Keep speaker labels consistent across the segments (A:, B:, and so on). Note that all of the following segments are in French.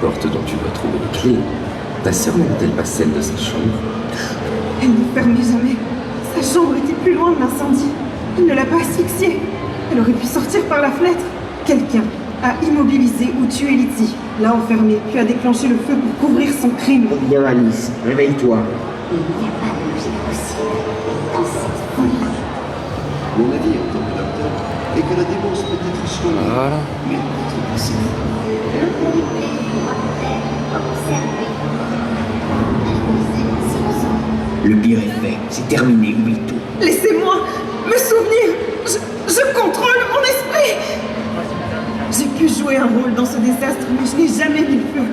A: porte dont tu dois trouver les clés. Ta sœur n'avait-elle pas celle de sa chambre?
B: Elle ne fermait jamais. Sa chambre était plus loin de l'incendie. Il ne l'a pas asphyxiée. Elle aurait pu sortir par la fenêtre. Quelqu'un a immobilisé ou tué Lizzie, l'a enfermée, puis a déclenché le feu pour couvrir son crime.
C: Oh bien, Alice, réveille-toi.
D: Il n'y a pas de logique possible dans cette folie.
E: Mon avis, en tant que docteur, est que la démence peut être soignée,
A: Voilà.
E: mais peut-être passée.
C: Le pire est fait, c'est terminé, oublie tout.
B: Laissez-moi me souvenir. Je contrôle mon esprit. J'ai pu jouer un rôle dans ce désastre, mais je n'ai jamais mis le feu.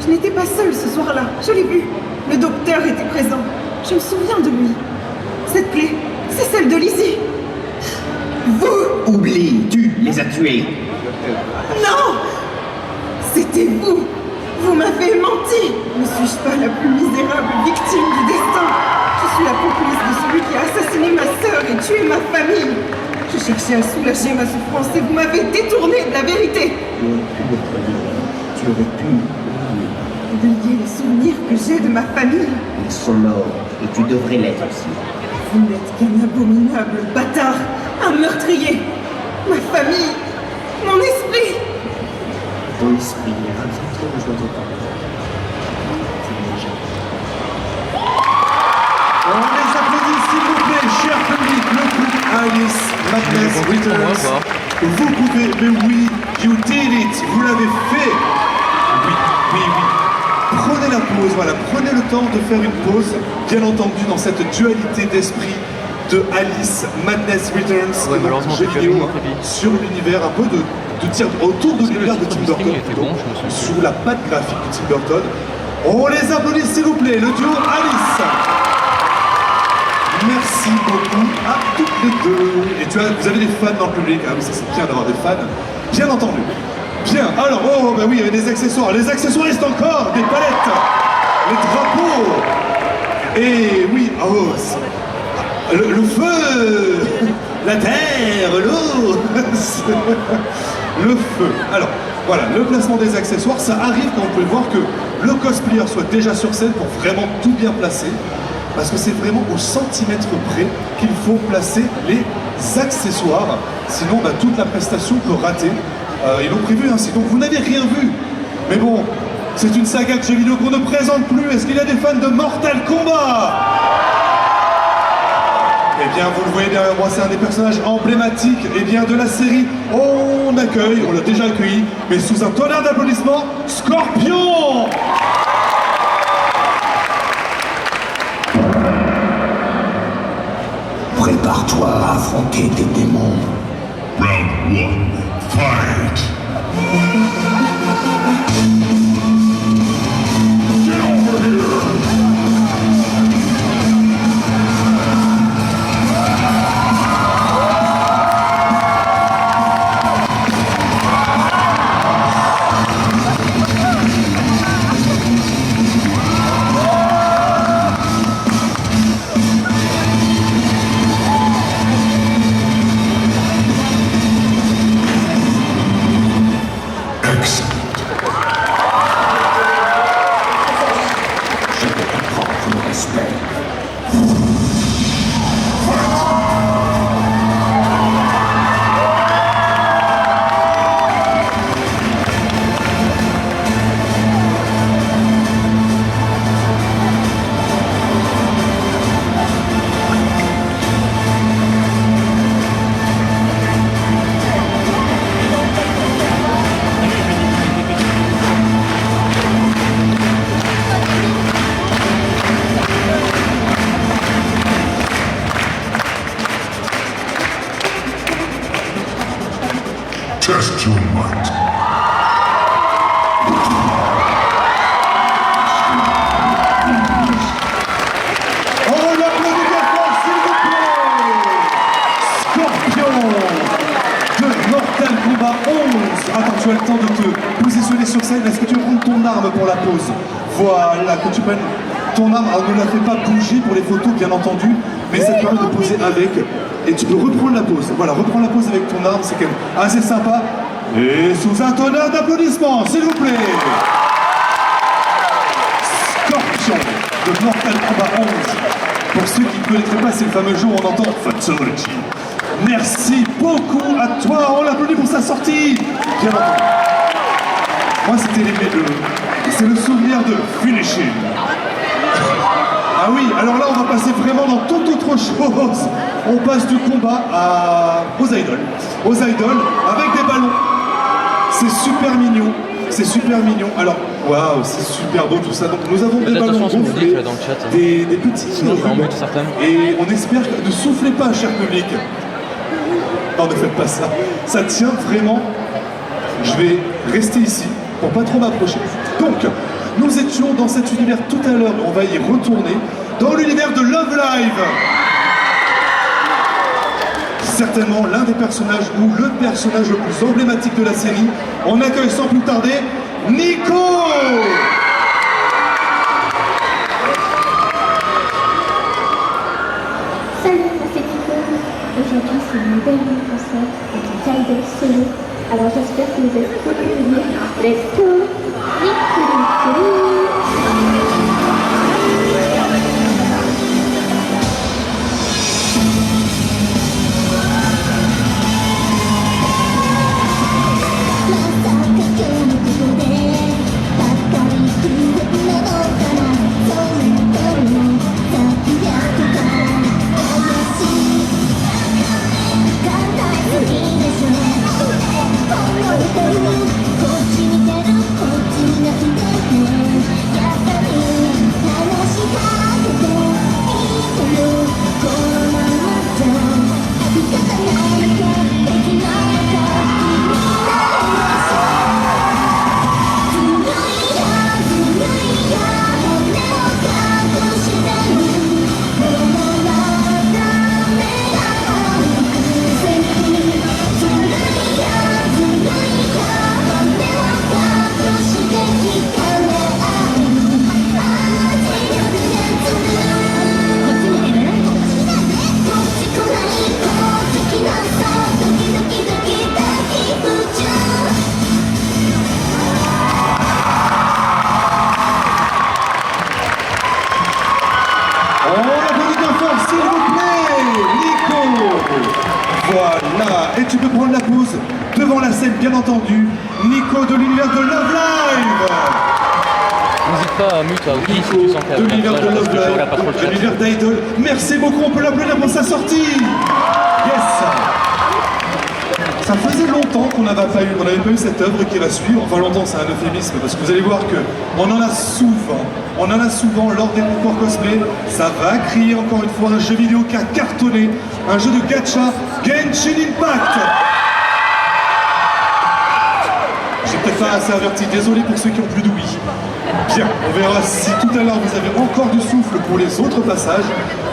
B: Je n'étais pas seule ce soir-là. Je l'ai vu. Le docteur était présent. Je me souviens de lui. Cette clé, c'est celle de Lizzie. Vous!
C: Oublie, tu les as tués.
B: Non! C'était vous! Vous m'avez menti! Ne suis-je pas la plus misérable victime du destin? Je suis la complice de celui qui a assassiné ma sœur et tué ma famille. Je cherchais à soulager ma souffrance et vous m'avez détourné de la vérité.
C: Tu aurais pu être libre. Tu aurais pu
B: Oubliez les souvenirs que j'ai de ma famille.
C: Ils sont morts, et tu devrais l'être aussi.
B: Vous n'êtes qu'un abominable bâtard, un meurtrier. Ma famille, mon esprit.
C: Ton esprit est ravi de rejoindre ton corps.
F: On les applaudit s'il vous plaît, cher public, le groupe Alice Madness Returns. Vous pouvez, mais oui, you did it, vous l'avez fait. Oui, oui, oui. Prenez la pause, voilà, prenez le temps de faire une pause, bien entendu, dans cette dualité d'esprit de Alice Madness Returns,
G: Ouais, malheureusement,
F: jeu
G: j'ai
F: vidéo
G: pas fini,
F: sur l'univers, un peu de tir autour de l'univers de Tim
G: le
F: Burton,
G: string était bon, je me suis-
F: sous la patte graphique de Tim Burton. On les applaudit s'il vous plaît, le duo Alice. Merci beaucoup à toutes les deux. Et vous avez des fans dans le public, ah oui, ça c'est bien d'avoir des fans, bien entendu. Bien, alors, oh, bah oui, il y avait des accessoires. Les accessoiristes encore, des palettes, les drapeaux. Et oui, oh, le feu, la terre, l'eau, le feu. Alors, voilà, le placement des accessoires, ça arrive quand vous pouvez voir que le cosplayer soit déjà sur scène pour vraiment tout bien placer. Parce que c'est vraiment au centimètre près qu'il faut placer les accessoires. Sinon, bah, toute la prestation peut rater. Ils l'ont prévu, hein, sinon vous n'avez rien vu. Mais bon, c'est une saga de jeux vidéo qu'on ne présente plus. Est-ce qu'il y a des fans de Mortal Kombat? Eh bien, vous le voyez derrière moi, c'est un des personnages emblématiques de la série. On l'a déjà accueilli, mais sous un tonnerre d'applaudissements, Scorpion!
C: Prépare-toi à affronter tes démons.
H: Round 1, fight! Get over here! Test your might.
F: On l'applaudit bien fort, s'il vous plaît. Scorpion de Mortal Kombat 11. Attends, tu as le temps de te positionner sur scène. Est-ce que tu veux prendre ton arme pour la pose? Voilà, que tu prennes ton arme. Alors, ne la fais pas bouger pour les photos, bien entendu, mais ça te permet de poser avec. Et tu peux reprendre la pose. Voilà, reprends la pose avec ton arme, c'est quand même assez sympa. Et sous un tonnerre d'applaudissements, s'il vous plaît. traduction de Mortal Kombat 11. Pour ceux qui ne connaîtraient pas, c'est le fameux jeu où on entend Fatality. Merci beaucoup à toi, on l'applaudit pour sa sortie. Bien entendu. Moi, c'était l'épée de... C'est le souvenir de Finishing. Ah oui, alors là, on va passer vraiment dans toute autre chose. On passe du combat aux idoles. Aux idoles, avec des ballons. C'est super mignon. C'est super mignon. Alors, waouh, c'est super beau tout ça. Donc, nous avons des ballons gonflés,
G: dans le chat.
F: des petits rubans. Et on espère que... Ne soufflez pas, cher public. Non, ne faites pas ça. Ça tient vraiment. Je vais rester ici pour pas trop m'approcher. Donc, nous étions dans cet univers tout à l'heure, on va y retourner, dans l'univers de Love Live. Certainement l'un des personnages ou le personnage le plus emblématique de la série. On accueille sans plus tarder Nico.
D: Salut, c'est Nico. Aujourd'hui, c'est mon dernier concert avec Tidal Solo. Alors j'espère que vous êtes cool de venir. Let's go!
F: Voilà, et tu peux prendre la pause devant la scène, bien entendu. Nico de l'univers de Love Live.
G: N'hésite pas à mute à Wiki si
F: Nico
G: tu sens qu'il y
F: de
G: a
F: l'univers de Love Live, de l'univers d'Idol. Merci beaucoup, on peut l'applaudir pour sa sortie. Yes. Ça faisait longtemps qu'on n'avait pas eu cette œuvre qui va suivre. Enfin longtemps, c'est un euphémisme parce que vous allez voir que on en a souvent lors des concours cosplay. Ça va créer encore une fois un jeu vidéo qui a cartonné, un jeu de gacha, Genshin Impact. J'ai peut-être pas assez averti, désolé pour ceux qui ont plus d'ouïe. Bien, on verra si tout à l'heure vous avez encore du souffle pour les autres passages.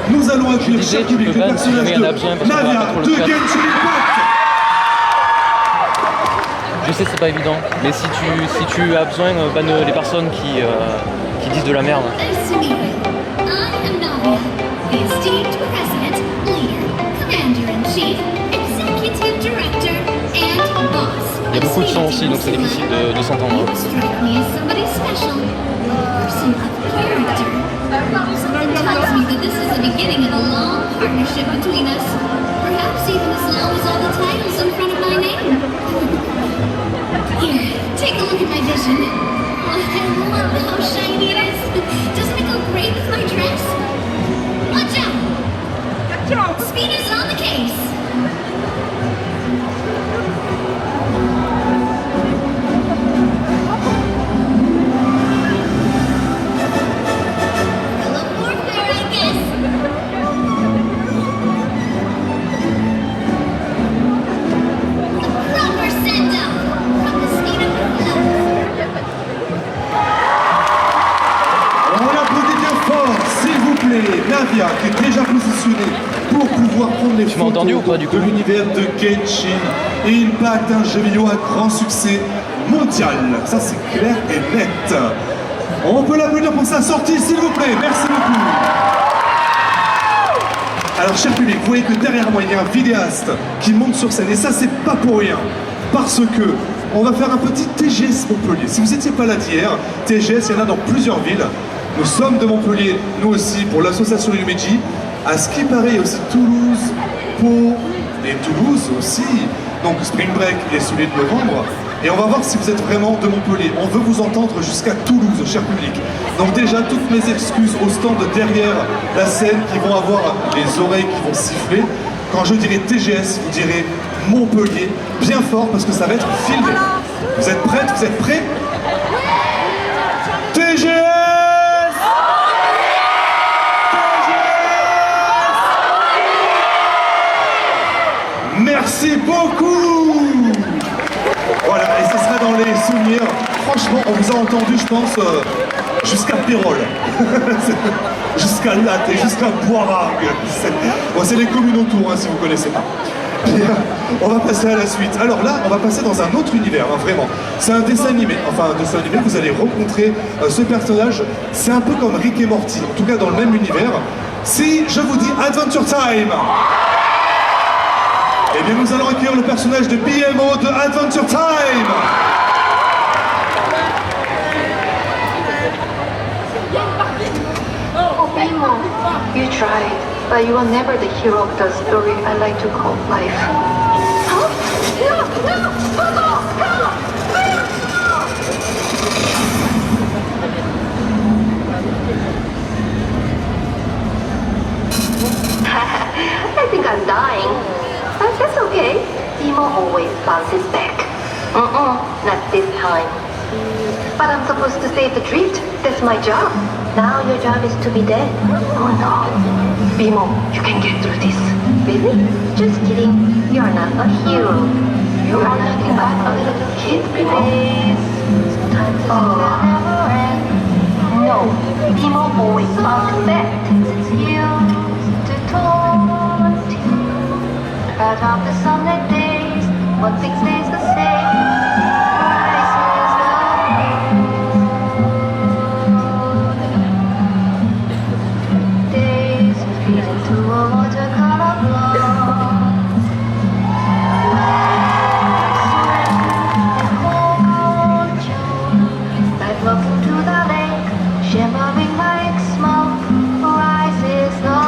F: Nous allons accueillir cher public le personnage de Navia de Genshin Impact.
G: Je sais, c'est pas évident, mais si tu as besoin, les personnes qui disent de la merde.
I: Nice to meet you. I am Navia, the esteemed president, leader, commander-in-chief, executive director, and boss.
G: Il y a beaucoup de sons aussi, donc c'est difficile de s'entendre.
I: You strike me as somebody special, a person of character. Something tells me that this is the beginning of a long partnership between us. Perhaps even as long as all the titles in front of my name. Here, take a look at my vision. Oh, I love how shiny it is. Doesn't it go great with my dress? Watch out! Speed is on the case. A little more fair, I guess. The proper send-up from the speed of the flow.
F: On l'applaudit bien fort, s'il vous plaît, Navia, qui est déjà positionnée pour pouvoir prendre les photos
G: entendu ou pas, du coup
F: de l'univers de Genshin Impact, un jeu vidéo à grand succès mondial. Ça, c'est clair et net. On peut l'applaudir pour sa sortie, s'il vous plaît. Merci beaucoup. Alors, cher public, vous voyez que derrière moi, il y a un vidéaste qui monte sur scène. Et ça, c'est pas pour rien. Parce que on va faire un petit TGS Montpellier. Si vous n'étiez pas là d'hier, TGS, il y en a dans plusieurs villes. Nous sommes de Montpellier, nous aussi, pour l'association Yumeji. À ce qui paraît, il y a aussi Toulouse, Pau et Toulouse aussi. Donc Spring Break est celui de novembre. Et on va voir si vous êtes vraiment de Montpellier. On veut vous entendre jusqu'à Toulouse, cher public. Donc déjà, toutes mes excuses au stand derrière la scène qui vont avoir les oreilles qui vont siffler. Quand je dirai TGS, vous direz Montpellier, bien fort parce que ça va être filmé. Vous êtes prêtes? Vous êtes prêts? TGS! Merci beaucoup! Voilà, et ce sera dans les souvenirs. Franchement, on vous a entendu, je pense, jusqu'à Pérol. Jusqu'à Latte et jusqu'à Boirague. C'est les communes autour, hein, si vous ne connaissez pas. Bien, on va passer à la suite. Alors là, on va passer dans un autre univers, hein, vraiment. C'est un dessin animé. Enfin, un dessin animé, vous allez rencontrer ce personnage. C'est un peu comme Rick et Morty, en tout cas dans le même univers. Si je vous dis Adventure Time, eh bien nous allons accueillir le personnage de BMO de Adventure Time.
J: Oh, BMO, you tried, but you are never the hero of the story I like to call life. Huh? No! I think I'm dying. But that's okay. Timo always bounces back. Not this time. But I'm supposed to save the drift. That's my job. Now your job is to be dead. Oh no. Bimo, you can get through this. Really? Just kidding. You're not a hero. You are nothing but a little kid, Bimo. No. Bimo always bounces back. It's used to taunt you. Out of the sunlit days, one thing stays the same. Rises the days feed into a watercolor block. And hold you like look into the lake, shimmering like smoke. Rises the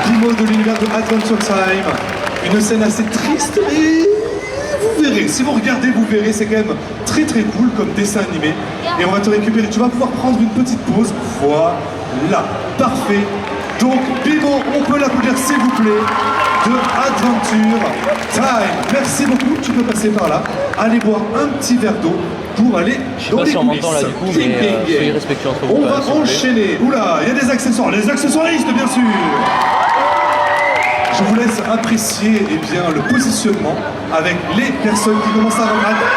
F: Bimo de l'univers de Adventure Time. Une scène assez triste, mais vous verrez. Si vous regardez, vous verrez. C'est quand même très très cool comme dessin animé. Et on va te récupérer. Tu vas pouvoir prendre une petite pause. Voilà. Parfait. Donc, Bimo, on peut l'applaudir s'il vous plaît. De Adventure Time. Merci beaucoup. Tu peux passer par là. Allez boire un petit verre d'eau pour aller dans les coulisses.
G: Je sais pas si on m'entend là du coup, mais soyez respectueux entre vous.
F: On va enchaîner. Oula, il y a des accessoires. Les accessoiristes, bien sûr. Je vous laisse apprécier bien, le positionnement avec les personnes qui commencent à regarder.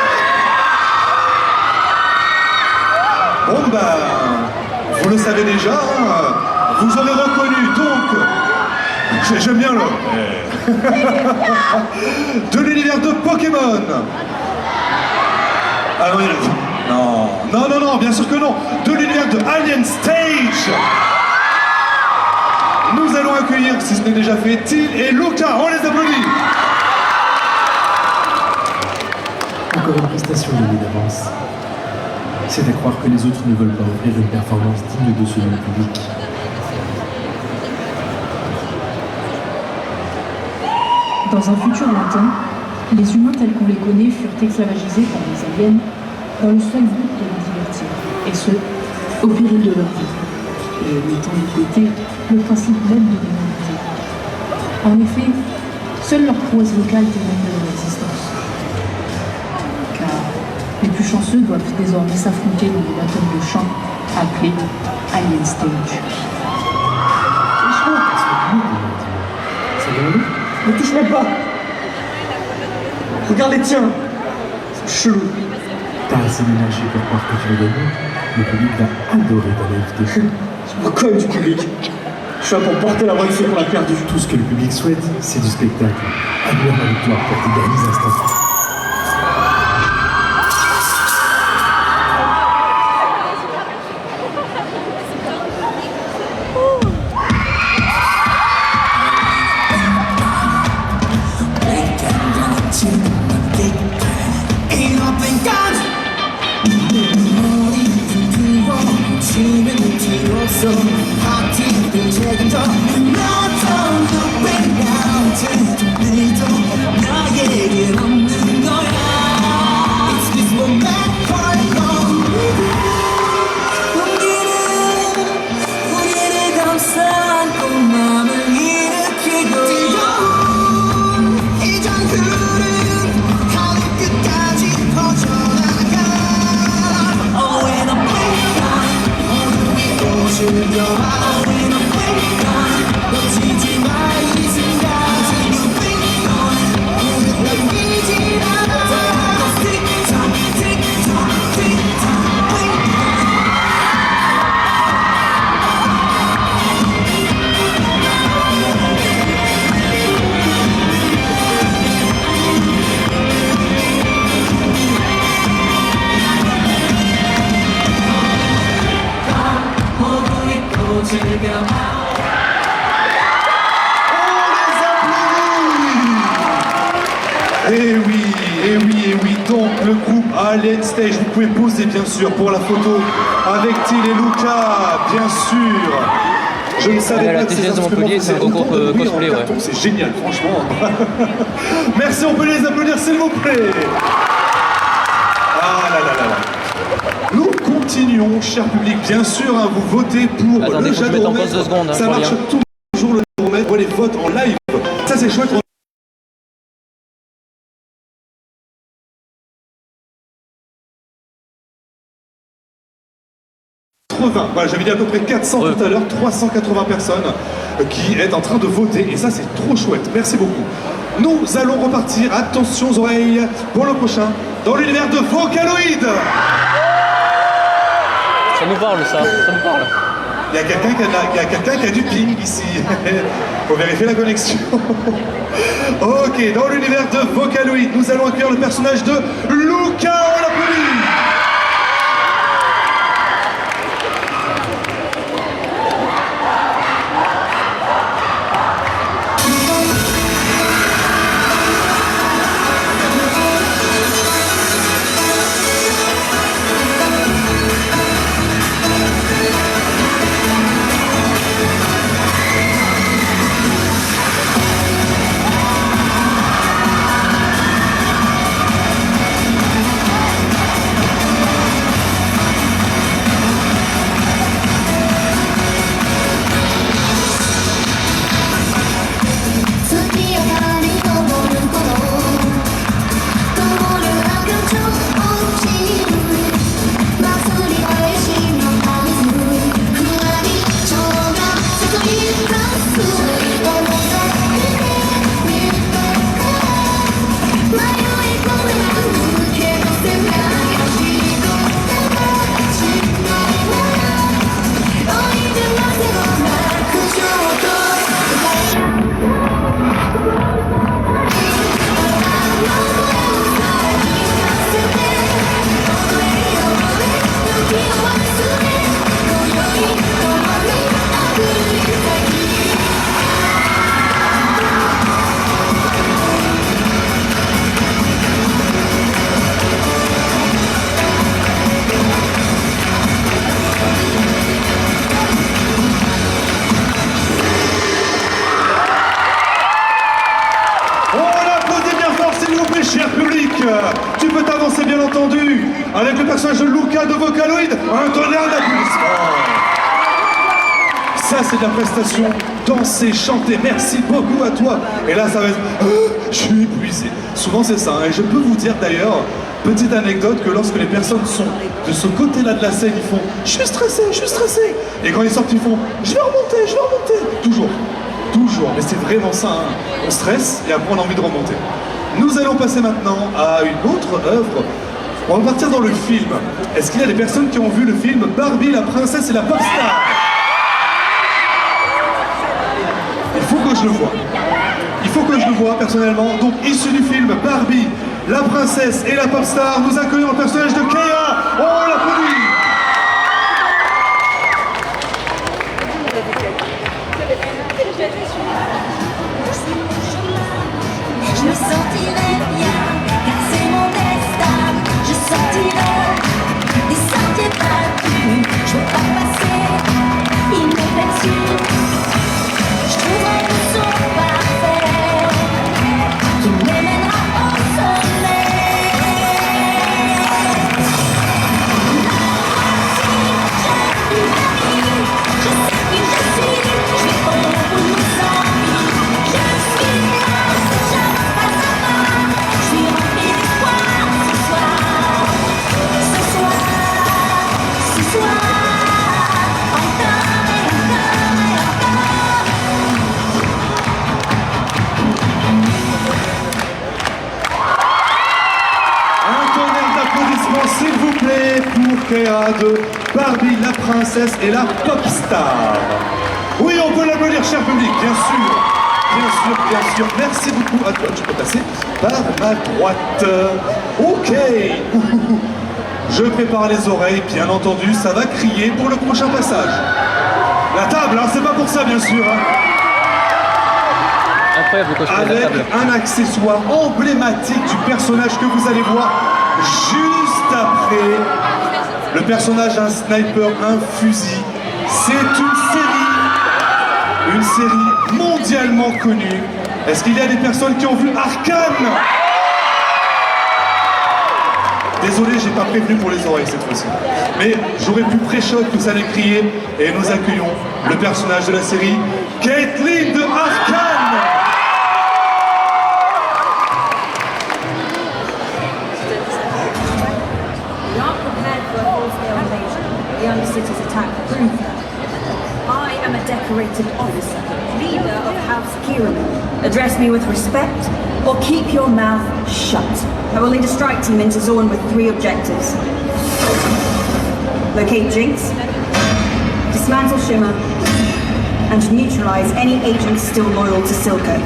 F: Bon ben, vous le savez déjà, hein, vous aurez reconnu donc, j'aime bien le, de l'univers de Pokémon. Ah non, non, bien sûr que non, de l'univers de Alien Stage. Nous allons accueillir, si ce n'est déjà fait, Till et Luca, on les applaudit.
C: Encore une prestation donnée d'avance. C'est à croire que les autres ne veulent pas offrir une performance digne de celui du public.
K: Dans un futur lointain, les humains tels qu'on les connaît furent esclavagisés par les aliens dans le seul but de les divertir, et ce, au péril de leur vie, et mettant de côté le principe même de l'humanité. En effet, seule leur prouesse vocale témoigne de leur existence. Car les plus chanceux doivent désormais s'affronter dans une bataille de chant appelée Alien Stage.
C: Ça va aller ?
L: Ne touche même pas! Regarde les tiens! C'est chelou.
C: T'as assez d'énergie pour croire que tu vas gagner. Le public va adorer ta naïveté.
L: Je me cogne du public. Je suis là pour porter la voiture qu'on a perdue.
C: Tout ce que le public souhaite, c'est du spectacle. Admire la victoire pour tes derniers instants.
F: Et oui, donc le groupe Alien Stage, vous pouvez poser bien sûr pour la photo avec Till et Luca, bien sûr. Je ne savais pas que ces instruments faisaient autant de bruit en carton, c'est génial, franchement. Merci, on peut les applaudir s'il vous plaît. Ah là là là là. Nous continuons, cher public, bien sûr, hein, vous votez pour le Jadoromètre. Ça marche toujours le Jadoromètre, les votes en live. Ça c'est chouette. Voilà, j'avais dit à peu près 400 tout à l'heure, 380 personnes qui est en train de voter et ça c'est trop chouette, merci beaucoup. Nous allons repartir, attention aux oreilles, pour le prochain, dans l'univers de Vocaloid.
G: Ça nous parle ça nous parle.
F: Il y a quelqu'un qui a du ping ici, faut vérifier la connexion. Ok, dans l'univers de Vocaloid, nous allons accueillir le personnage de Luca, on l'applaudit. Tu peux t'avancer bien entendu avec le personnage de Luca de Vocaloid. Un tonnerre d'applaudissements. Ça c'est de la prestation. Danser, chanter, merci beaucoup à toi. Et là ça va être... je suis épuisé. Souvent c'est ça. Et je peux vous dire d'ailleurs, petite anecdote, que lorsque les personnes sont de ce côté-là de la scène, ils font « je suis stressé, je suis stressé ». Et quand ils sortent, ils font « je vais remonter, je vais remonter ». Toujours. Toujours. Mais c'est vraiment ça. Hein. On stresse et après on a envie de remonter. Nous allons passer maintenant à une autre œuvre. On va partir dans le film. Est-ce qu'il y a des personnes qui ont vu le film Barbie, la princesse et la pop star? Il faut que je le voie. Il faut que je le voie personnellement. Donc issu du film Barbie, la princesse et la pop star, nous accueillons le personnage de Kéa. On l'applaudit.
M: Je me sentirai bien, car c'est mon destin. Je sortirai des sentiers battus. Je veux pas passer inaperçu.
F: Ferreira de Barbie, la princesse et la pop star. Oui, on peut l'applaudir, cher public, bien sûr. Bien sûr, bien sûr. Merci beaucoup à toi. Tu peux passer par ma droite. Ok. Je prépare les oreilles, bien entendu. Ça va crier pour le prochain passage. La table, hein, c'est pas pour ça, bien sûr. Hein.
G: Incroyable le cosplay de la
F: Avec
G: table.
F: un accessoire emblématique du personnage que vous allez voir juste après. Le personnage a un sniper, un fusil. C'est une série mondialement connue. Est-ce qu'il y a des personnes qui ont vu Arcane? Désolé, j'ai pas prévenu pour les oreilles cette fois-ci. Mais j'aurais pu pré-shot que ça allait crier. Et nous accueillons le personnage de la série, Caitlyn de Arcane.
N: We aren't prepared for a wholesale invasion. The Undercity's attack proved that. I am a decorated officer, leader of House Kiraman. Address me with respect, or keep your mouth shut. I will lead a strike team into Zorn with 3 objectives. Locate Jinx, dismantle Shimmer, and neutralize any agents still loyal to Silco.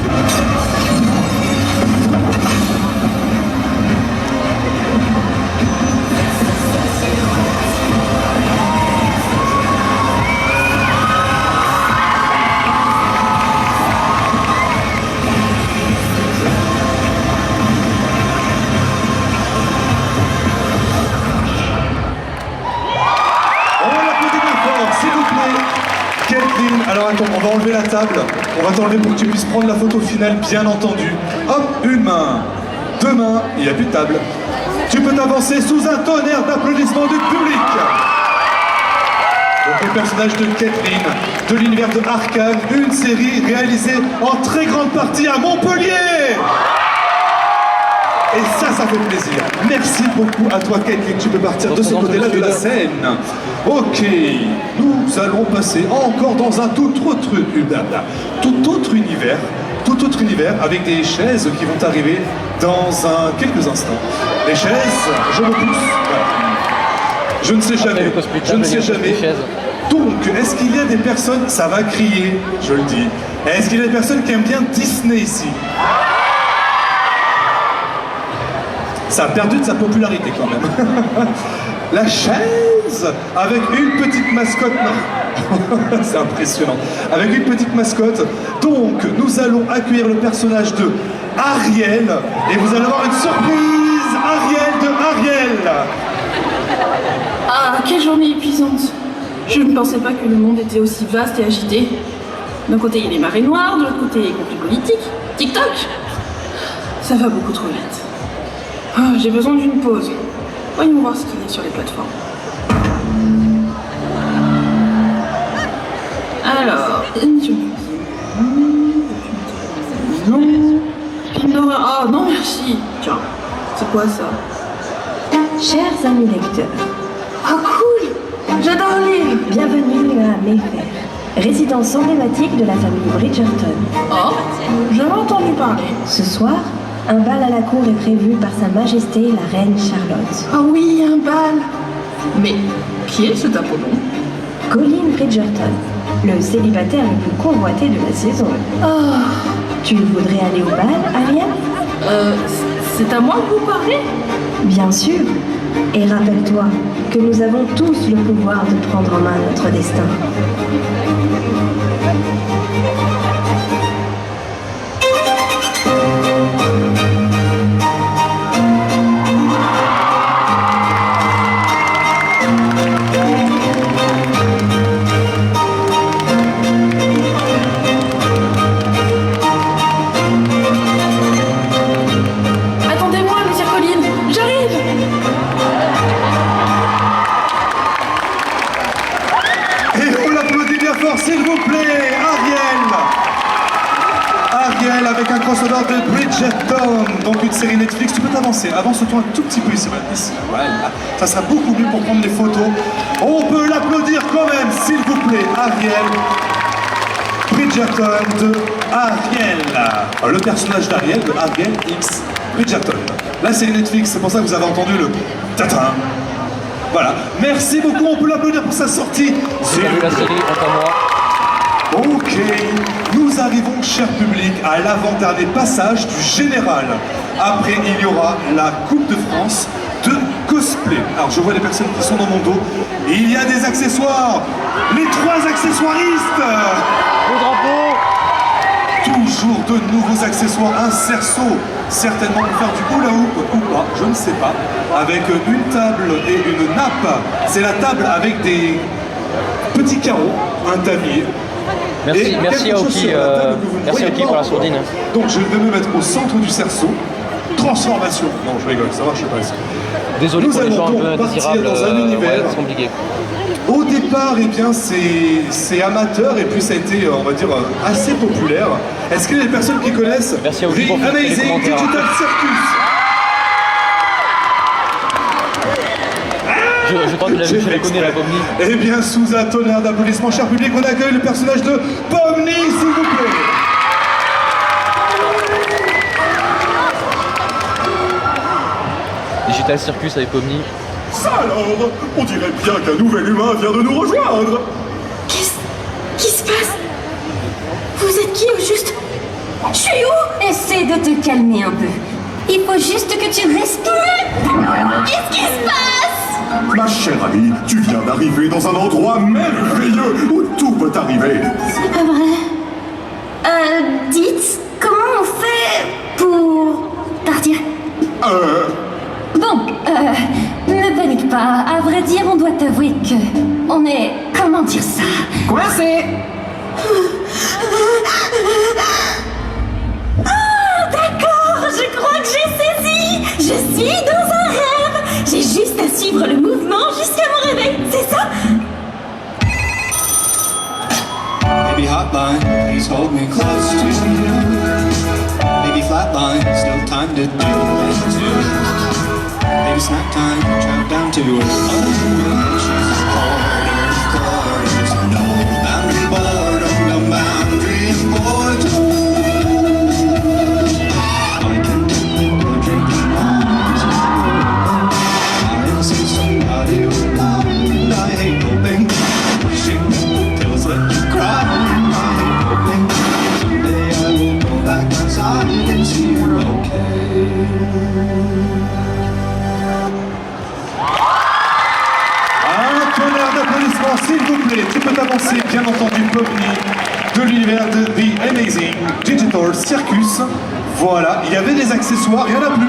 F: Alors attends, on va enlever la table, on va t'enlever pour que tu puisses prendre la photo finale, bien entendu. Hop, une main, 2 mains, il n'y a plus de table. Tu peux t'avancer sous un tonnerre d'applaudissements du public. Donc le personnage de Caitlyn, de l'univers de Arcane, une série réalisée en très grande partie à Montpellier. Et ça fait plaisir. Merci beaucoup à toi, Caitlyn. Tu peux partir de ce côté-là de la scène. Ok, nous allons passer encore dans un tout autre univers, avec des chaises qui vont arriver dans quelques instants. Les chaises, je me pousse. Voilà. Je ne sais jamais. Je ne sais jamais. Donc, est-ce qu'il y a des personnes, ça va crier, je le dis. Est-ce qu'il y a des personnes qui aiment bien Disney ici? Ça a perdu de sa popularité quand même. La chaise avec une petite mascotte. C'est impressionnant. Avec une petite mascotte. Donc, nous allons accueillir le personnage de Ariel. Et vous allez avoir une surprise. Ariel de Ariel.
K: Ah, quelle journée épuisante. Je ne pensais pas que le monde était aussi vaste et agité. D'un côté, il y a les marées noires, de l'autre côté, les conflits politiques. TikTok. Ça va beaucoup trop vite. Oh, j'ai besoin d'une pause. Voyons voir ce qu'il y a sur les plateformes. Alors, non. Film d'horreur. Oh non, merci. Tiens, c'est quoi ça?
O: Chers amis lecteurs.
K: Oh cool. J'adore lire.
O: Bienvenue à Mayfair, résidence emblématique de la famille Bridgerton.
K: Oh, j'avais entendu parler.
O: Ce soir, un bal à la cour est prévu par Sa Majesté la Reine Charlotte.
K: Ah oui, un bal. Mais qui est cet Apollon?
O: Colin Bridgerton, le célibataire le plus convoité de la saison.
K: Oh.
O: Tu voudrais aller au bal, Ariel?
K: C'est à moi que vous parlez?
O: Bien sûr. Et rappelle-toi que nous avons tous le pouvoir de prendre en main notre destin.
K: Attendez-moi, monsieur Colline, j'arrive.
F: Et on l'applaudit bien fort, s'il vous plaît, Ariel. Ariel avec un crossover de Bridgerton, donc une série Netflix. Tu peux t'avancer, avance-toi un tout petit peu ici, voilà. Ça sera beaucoup mieux pour prendre les photos. On peut l'applaudir quand même, s'il vous plaît, Ariel. Bridgerton de Ariel. Le personnage d'Ariel, de Ariel X Bridgerton. La série Netflix, c'est pour ça que vous avez entendu le tatin. Voilà, merci beaucoup, on peut l'applaudir pour sa sortie.
G: J'ai vu la série, honte à moi.
F: Ok, nous arrivons, cher public, à l'avant-dernier passage du général. Après, il y aura la Coupe de France de cosplay. Alors, je vois les personnes qui sont dans mon dos. Il y a des accessoires. Les 3 accessoiristes.
G: Le drapeau.
F: Toujours de nouveaux accessoires. Un cerceau, certainement pour faire du hula hoop ou pas, je ne sais pas. Avec une table et une nappe. C'est la table avec des petits carreaux, un tablier.
G: Merci Aoki, pour la sourdine.
F: Donc je vais me mettre au centre du cerceau. Transformation. Non, je rigole, ça marche pas.
G: Désolé
F: Nous
G: pour les gens
F: allons
G: un peu
F: donc partir
G: indésirables.
F: dans un univers.
G: Ouais, c'est compliqué.
F: Au départ, eh bien, c'est amateur et puis ça a été, on va dire, assez populaire. Est-ce qu'il y a des personnes qui connaissent
G: Merci Aoki pour
F: The
G: filtrer les
F: Amazing
G: commentaires.
F: Digital Circus?
G: Je crois que je la connais, la Pomni.
F: Eh bien, sous un tonnerre d'applaudissements, cher public, on accueille le personnage de Pomni, s'il vous plaît.
G: Digital Circus avec Pomni.
H: Ça alors, on dirait bien qu'un nouvel humain vient de nous rejoindre.
D: Qu'est-ce qui se passe? Vous êtes qui au juste? Je suis où?
O: Essaie de te calmer un peu. Il faut juste que tu respires.
D: Qu'est-ce qui se passe?
H: Ma chère amie, tu viens d'arriver dans un endroit merveilleux où tout peut arriver.
O: C'est pas vrai. Dites, comment on fait pour partir? Bon, ne panique pas. À vrai dire, on doit avouer que on est, comment dire ça?
B: Coincé.
D: Ah, d'accord, je crois que j'ai saisi. Je suis dans un rêve. J'ai juste à suivre le mouvement jusqu'à mon réveil, c'est ça?
P: Baby hotline, please hold me close to you. Baby flatline, still time to do it. Baby snack time, drive down to her. She's quarters, no boundary boredom, no boundary boredom. I can take a drinking on. I see somebody around. I hate hoping, wishing pills let you cry. I hate hoping someday I will go back outside and see you're okay.
F: S'il vous plaît, tu peux t'avancer, bien entendu, Pomni, de l'univers de The Amazing Digital Circus. Voilà, il y avait des accessoires, il n'y en a plus.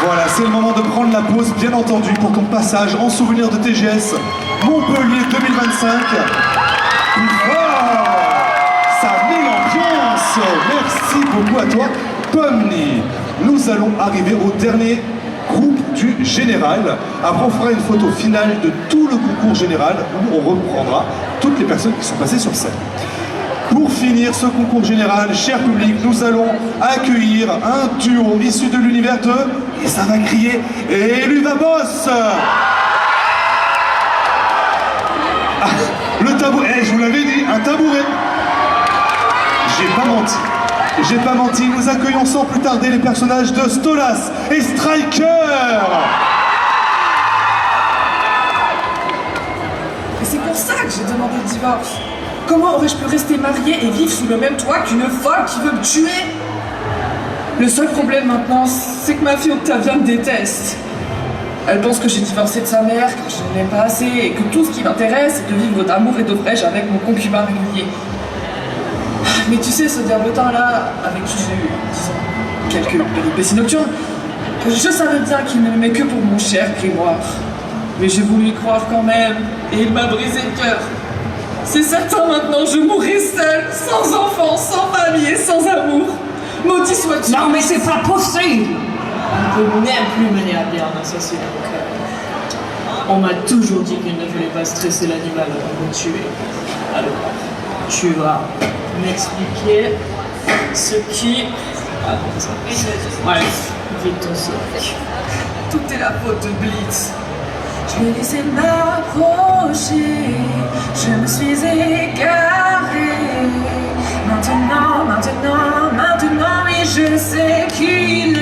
F: Voilà, c'est le moment de prendre la pause, bien entendu, pour ton passage en souvenir de TGS Montpellier 2025. Plus fort, ça met l'ambiance. Merci beaucoup à toi, Pomni. Nous allons arriver au dernier groupe du général. Après, on fera une photo finale de tout le concours général où on reprendra toutes les personnes qui sont passées sur scène. Pour finir ce concours général, cher public, nous allons accueillir un duo issu de l'univers de... Et ça va crier... Et Luvabos. Ah, le tabouret, je vous l'avais dit, un tabouret. J'ai pas menti, nous accueillons sans plus tarder les personnages de Stolas et Striker.
Q: Et c'est pour ça que j'ai demandé le divorce. Comment aurais-je pu rester mariée et vivre sous le même toit qu'une folle qui veut me tuer? Le seul problème maintenant, c'est que ma fille Octavia me déteste. Elle pense que j'ai divorcé de sa mère, que je ne l'aime pas assez, et que tout ce qui m'intéresse, c'est de vivre d'amour et de fraîche avec mon concubin régulier. Mais tu sais, ce diablotin-là, avec qui j'ai eu, disons, quelques péripéties nocturnes, je savais bien qu'il ne m'aimait que pour mon cher grimoire. Mais j'ai voulu y croire quand même, et il m'a brisé le cœur. C'est certain maintenant, je mourrai seule, sans enfant, sans famille et sans amour. Maudit sois-tu.
B: Non mais c'est pas possible. On ne peut même plus mener à bien un assassinat au cœur. On m'a toujours dit qu'il ne fallait pas stresser l'animal avant de le tuer. Alors, tu vas m'expliquer ce qui... Ah, ça. Bref, vite ton sac.
Q: Tout est la faute de Blitz. Je l'ai laissé m'approcher, je me suis égarée. Maintenant, oui, je sais qui il est.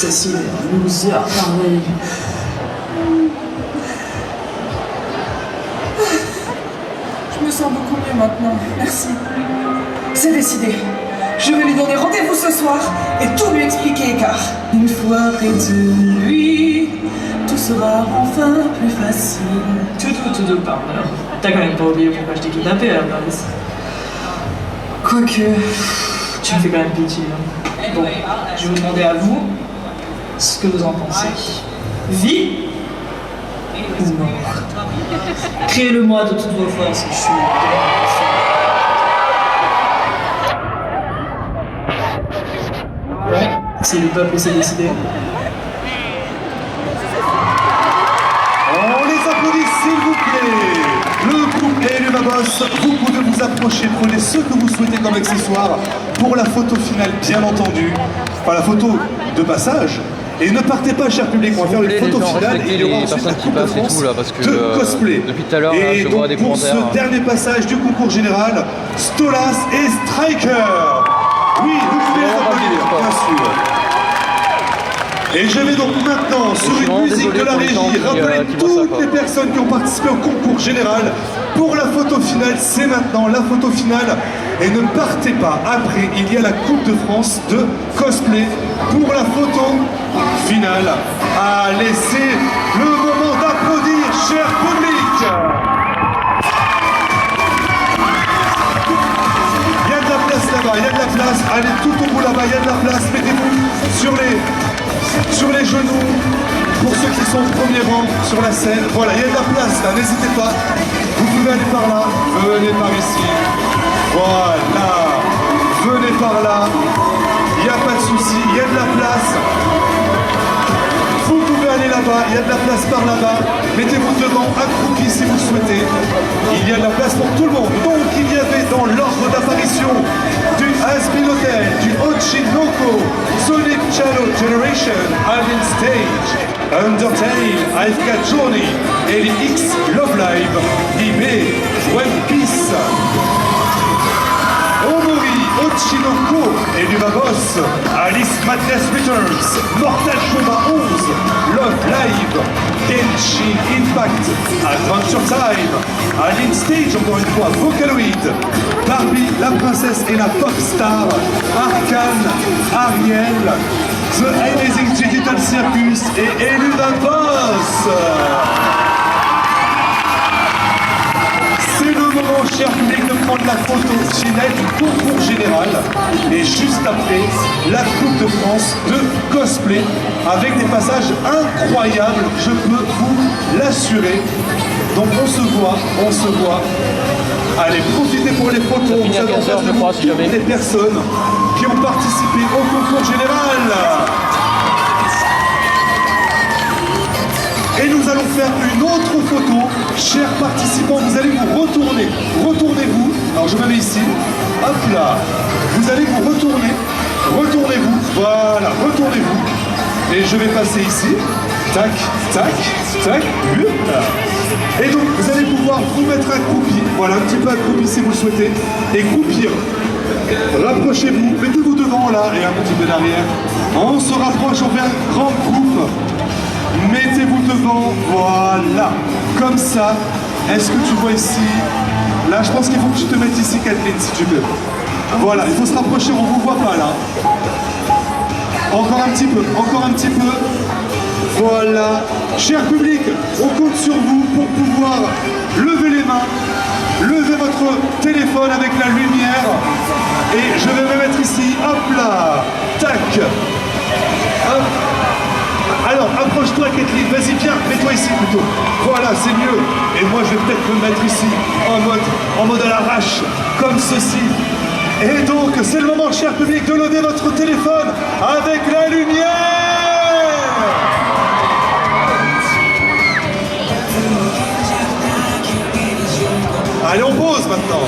K: Cécile nous a parlé.
Q: Je me sens beaucoup mieux maintenant, merci. C'est décidé. Je vais lui donner rendez-vous ce soir et tout lui expliquer car une fois près de lui, tout sera enfin plus facile.
K: Tout, pardon. T'as quand même pas oublié pourquoi je t'ai kidnappé à la base. Quoique, tu me fais quand même pitié. Hein. Bon, je vais vous demander à vous ce que vous en pensez. Vie ou mort? Criez-le-moi de toutes vos forces, je suis... Ouais, c'est le peuple qui s'est décidé.
F: On les applaudit s'il vous plaît. Le groupe et le Babos, vous pouvez vous approcher, prenez ce que vous souhaitez comme accessoire pour la photo finale bien entendu. Enfin la photo de passage. Et ne partez pas, cher public, on va faire une photo finale et il y aura ensuite la Coupe de France de cosplay.
G: Depuis tout à l'heure,
F: et
G: je
F: donc
G: vois des
F: pour
G: commentaires.
F: ce dernier passage du concours général, Stolas et Striker. Oui, vous pouvez les applaudir, bien sûr. Et je vais donc maintenant, sur une musique de la régie, rappeler toutes les personnes qui ont participé au concours général pour la photo finale. C'est maintenant la photo finale. Et ne partez pas, après, il y a la Coupe de France de cosplay pour la photo finale. Allez, c'est le moment d'applaudir, cher public. Il y a de la place là-bas, il y a de la place. Allez, tout au bout là-bas, il y a de la place. Mettez-vous sur les genoux. Pour ceux qui sont au premier rang sur la scène, voilà, il y a de la place là, n'hésitez pas. Vous pouvez aller par là, venez par ici. Voilà, venez par là, il n'y a pas de souci, il y a de la place. Vous pouvez aller là-bas, il y a de la place par là-bas. Mettez-vous devant, accroupi si vous le souhaitez. Il y a de la place pour tout le monde. Donc il y avait dans l'ordre d'apparition du Has-Been Hotel, du Ochinoko, Sonic Channel Generation, Alvin Stage, Undertale, I've Got Journey, LX, Love Live, eBay, One Piece, Omori, Ochinoko et du Babos, Alice Madness Returns, Mortal Kombat 11, Love Live, Genshin Impact, Adventure Time, Alien Stage, encore une fois, Vocaloid, Barbie, la princesse et la pop star, Arcane, Ariel, The Amazing Digital Circus et Eludabos. C'est le moment, cher public, de prendre la photo finale du concours général. Et juste après, la Coupe de France de cosplay avec des passages incroyables, je peux vous l'assurer. Donc on se voit. Allez, profitez pour les photos. Vous avez en face de vous toutes les personnes qui ont participé au concours général. Et nous allons faire une autre photo. Chers participants, vous allez vous retourner. Retournez-vous. Alors je me mets ici. Hop là. Vous allez vous retourner. Retournez-vous. Voilà, retournez-vous. Et je vais passer ici. Tac, tac, tac. Et donc vous allez pouvoir vous mettre accroupi. Voilà, un petit peu accroupi si vous le souhaitez. Et croupir. Rapprochez-vous. Mettez-vous devant là et un petit peu derrière. On se rapproche, on fait un grand groupe. Mettez-vous devant, voilà, comme ça. Est-ce que tu vois ici? Là, je pense qu'il faut que tu te mettes ici, Kathleen, si tu veux. Voilà, il faut se rapprocher, on ne vous voit pas là. Encore un petit peu. Voilà. Cher public, on compte sur vous pour pouvoir lever les mains, lever votre téléphone avec la lumière. Et je vais me mettre ici, hop là, tac, hop. Alors, approche-toi, Kathleen, vas-y, viens, mets-toi ici plutôt. Voilà, c'est mieux. Et moi, je vais peut-être me mettre ici, en mode à l'arrache, comme ceci. Et donc, c'est le moment, cher public, de lever votre téléphone avec la lumière. Allez, on pose maintenant.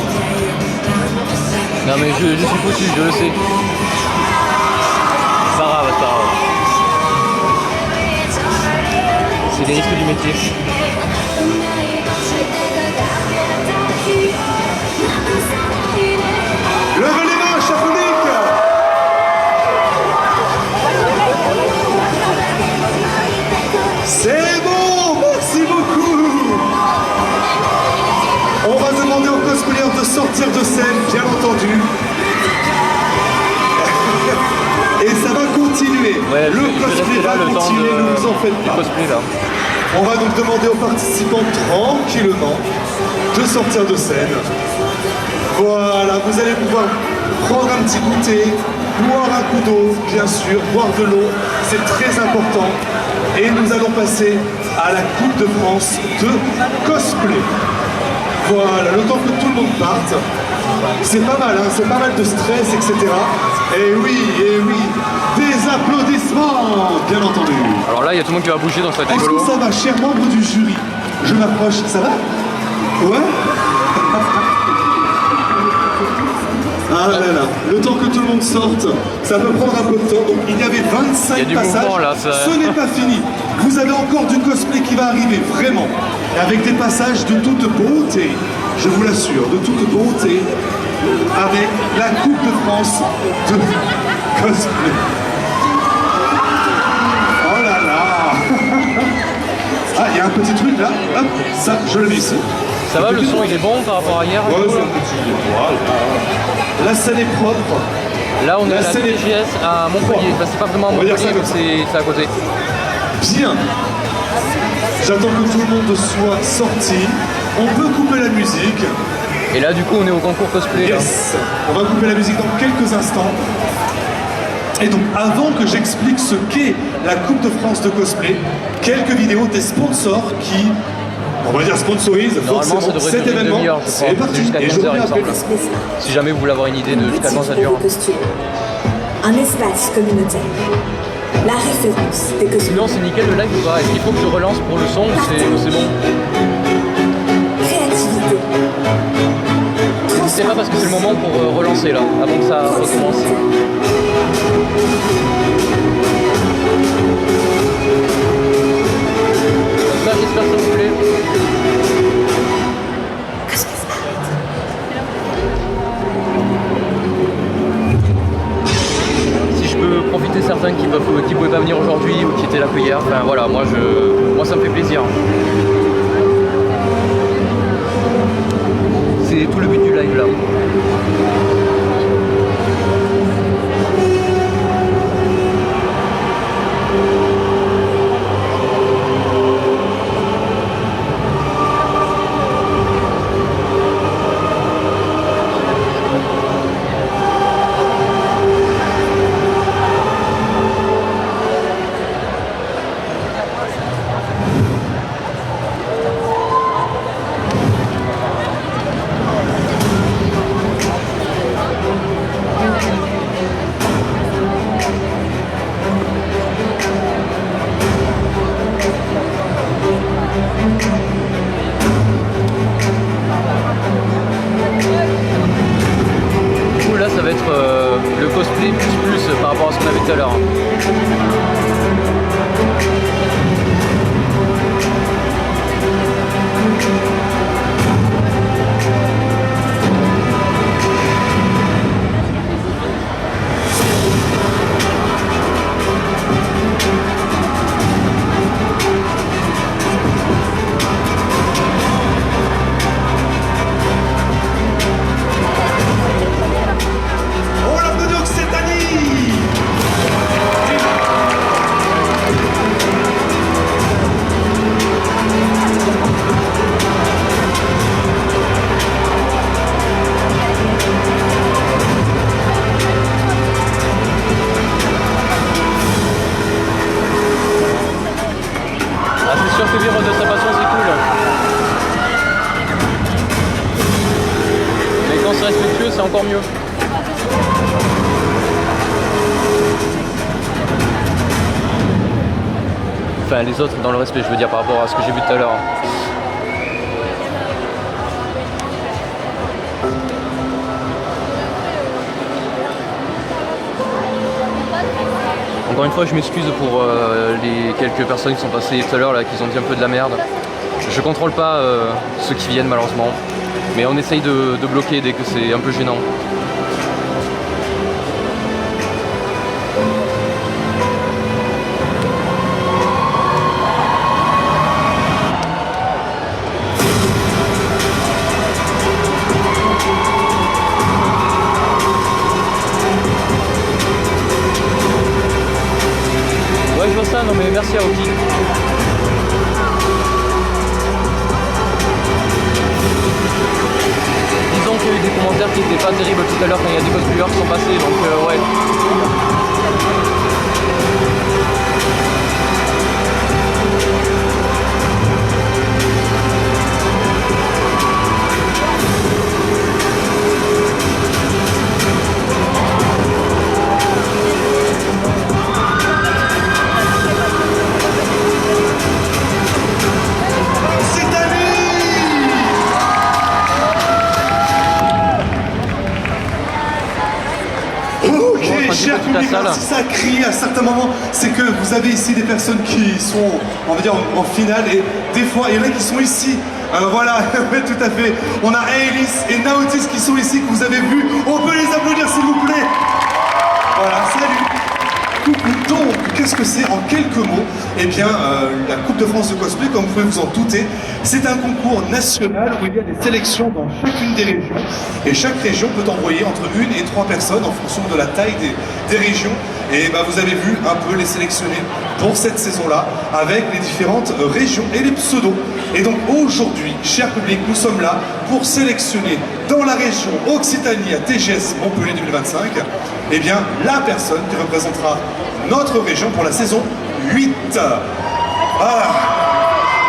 G: Non, mais je suis foutu, je le sais. C'est pas grave. C'est les risques du métier.
F: Levez les mains, cher public. On va demander aux cosplayers de sortir de scène, bien entendu. Et ça va continuer.
G: Ouais,
F: le cosplay va continuer, ne vous en faites pas.
G: Cosplay, là.
F: On va donc demander aux participants tranquillement de sortir de scène. Voilà, vous allez pouvoir prendre un petit goûter, boire un coup d'eau, bien sûr, boire de l'eau, c'est très important. Et nous allons passer à la Coupe de France de cosplay. Voilà, le temps que tout le monde parte. C'est pas mal, hein, c'est pas mal de stress, etc. Et oui, des applaudissements, bien entendu.
G: Alors là, il y a tout le monde qui va bouger, donc ça va être
F: Est-ce
G: rigolo.
F: que ça va, chers membres du jury? Je m'approche, ça va? Ouais? Ah là là, le temps que tout le monde sorte, ça peut prendre un peu de temps. Donc il y avait 25
G: Il y a du
F: passages,
G: mouvement, là, ça-
F: ce n'est pas fini. Vous avez encore du cosplay qui va arriver, vraiment. Et avec des passages de toute beauté, je vous l'assure, de toute beauté, avec la Coupe de France de cosplay. Oh là là. Ah, il y a un petit truc là, hop, ça, je le mets ici.
G: Ça va, le son il est bon par rapport à hier?
F: Ouais, c'est un petit... Voilà. La scène est propre.
G: Là, on est à la
F: scène est-
G: TGS à Montpellier. Enfin, c'est pas vraiment à
F: On va dire
G: Montpellier,
F: ça comme
G: mais c'est à côté.
F: Bien. J'attends que tout le monde soit sorti. On peut couper la musique.
G: Et là, du coup, on est au concours cosplay. Là.
F: Yes. On va couper la musique dans quelques instants. Et donc, avant que j'explique ce qu'est la Coupe de France de cosplay, quelques vidéos des sponsors qui, on va dire, sponsorisent
G: Normalement, ça
F: forcément
G: devrait
F: cet
G: durer une
F: événement.
G: demi-heure, je crois.
F: C'est parti.
G: Jusqu'à
F: Et je
G: 15 heures,
F: reviens
G: il me
F: après.
G: semble. Si jamais vous voulez avoir une idée de jusqu'à quand ça dure.
R: Un espace communautaire. La référence des cosplays.
G: Sinon, c'est nickel le live ou pas? Est-ce qu'il faut que je relance pour le son ou c'est bon?
R: Créativité.
G: N'hésitez pas parce que c'est le moment pour relancer là, avant que ça recommence. Bah, j'espère que ça vous plaît. Si je peux profiter de certains qui pouvaient pas venir aujourd'hui ou qui étaient là que hier, enfin voilà, moi ça me fait plaisir. C'est tout le but du live là. Du coup là ça va être le cosplay plus par rapport à ce qu'on avait tout à l'heure.
F: On l'applaudit donc cette année.
G: Ah, c'est sûr que vivre de sa passion c'est cool. Mais quand c'est respectueux c'est encore mieux. Enfin les autres dans le respect je veux dire par rapport à ce que j'ai vu tout à l'heure. Encore une fois je m'excuse pour les quelques personnes qui sont passées tout à l'heure là qui ont dit un peu de la merde. Je contrôle pas ceux qui viennent malheureusement. Mais on essaye de bloquer dès que c'est un peu gênant. merci à Oki. Disons qu'il y a eu des commentaires qui n'étaient pas terribles tout à l'heure quand il y a des cosplayers qui sont passés, donc ouais.
F: Cher public, si ça crie à certains moments, c'est que vous avez ici des personnes qui sont, on va dire, en finale, et des fois, il y en a qui sont ici. Voilà, tout à fait. On a Aelis et Nautis qui sont ici, que vous avez vus. On peut les applaudir, s'il vous plaît. Voilà, salut. Donc, qu'est-ce que c'est en quelques mots? Eh bien, la Coupe de France de cosplay, comme vous pouvez vous en douter, c'est un concours national où il y a des sélections dans chacune des régions. Et chaque région peut envoyer entre 1 et 3 personnes en fonction de la taille des régions. Et bah, vous avez vu un peu les sélectionnés pour cette saison-là avec les différentes régions et les pseudos. Et donc aujourd'hui, cher public, nous sommes là pour sélectionner dans la région Occitanie à TGS Montpellier 2025, eh bien, la personne qui représentera notre région pour la saison 8. Voilà.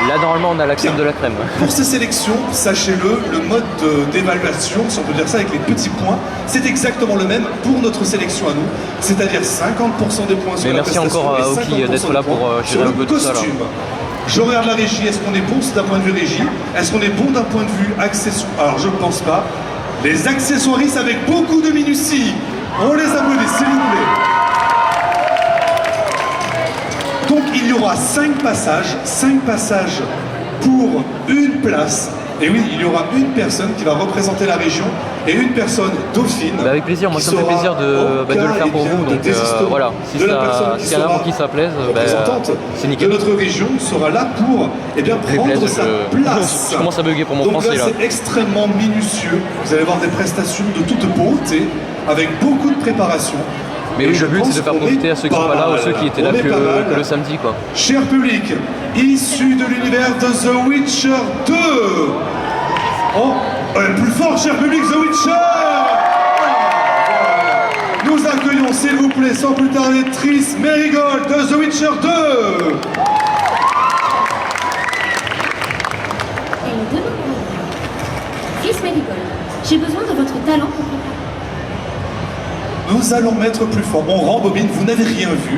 G: Là, normalement, on a la crème de la crème.
F: Pour ces sélections, sachez-le, le mode d'évaluation, si on peut dire ça avec les petits points, c'est exactement le même pour notre sélection à nous, c'est-à-dire 50% des points sur la prestation.
G: Merci encore à Oki d'être là pour gérer un peu tout ça.
F: Je regarde la régie, est-ce qu'on est bon d'un point de vue régie? Est-ce qu'on est bon d'un point de vue accessoire? Alors je ne pense pas. Les accessoiristes avec beaucoup de minutie, on les applaudit s'il vous plaît. Donc il y aura 5 passages pour une place. Et oui, il y aura une personne qui va représenter la région et une personne dauphine.
G: Bah avec plaisir, moi ça me fait plaisir de le faire pour vous. Donc voilà, si il y en a pour qui ça plaise, c'est nickel.
F: De notre région sera là pour prendre sa place.
G: Je commence à bugger pour mon français là.
F: Donc là c'est extrêmement minutieux. Vous allez voir des prestations de toute beauté avec beaucoup de préparation.
G: Mais oui, le but c'est de faire profiter à ceux qui sont pas là ou ceux qui étaient là que le samedi quoi.
F: Cher public, issu de l'univers de The Witcher 2. Oh, plus fort, cher public, The Witcher. Nous accueillons, s'il vous plaît, sans plus tarder, Triss Merigold de The Witcher 2.
S: Triss Merigold, j'ai besoin de votre talent pour préparer.
F: Nous allons mettre plus fort. On rembobine, vous n'avez rien vu.